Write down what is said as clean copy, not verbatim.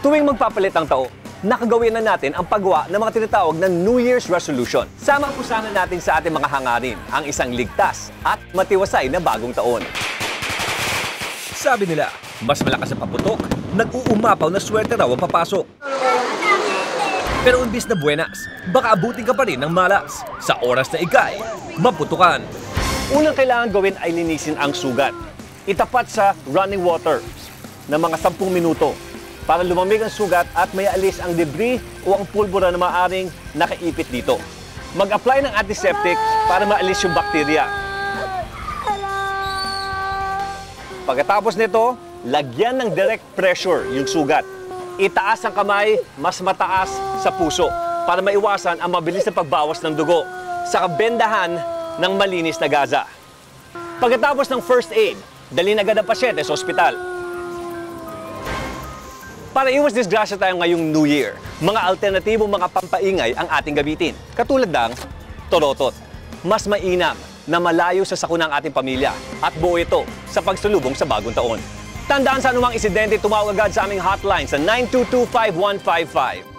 Tuwing magpapalit ang tao, nakagawin na natin ang paggawa ng mga tinatawag na New Year's Resolution. Sama po sana natin sa ating mga hangarin ang isang ligtas at matiwasay na bagong taon. Sabi nila, mas malakas ang paputok, nag-uumapaw na swerte raw ang papasok. Pero imbis na buenas, baka abutin ka pa rin ng malas. Sa oras na ikay, maputukan. Unang kailangan gawin ay linisin ang sugat. Itapat sa running water na mga 10 minuto para lumamig ang sugat at may alis ang debris o ang pulbura na maaaring nakaipit dito. Mag-apply ng antiseptic para maalis yung bakterya. Pagkatapos nito, lagyan ng direct pressure yung sugat. Itaas ang kamay, mas mataas sa puso para maiwasan ang mabilis na pagbawas ng dugo sa kabendahan ng malinis na gaza. Pagkatapos ng first aid, dalhin agad ang pasyente sa ospital. Para iwas disgrasya tayo ngayong New Year, mga alternatibong mga pampaingay ang ating gamitin, katulad ng torotot. Mas mainam na malayo sa sakuna ng ating pamilya at buo ito sa pagsulubong sa bagong taon. Tandaan sa anumang insidente, tumawag agad sa aming hotline sa 922-5155.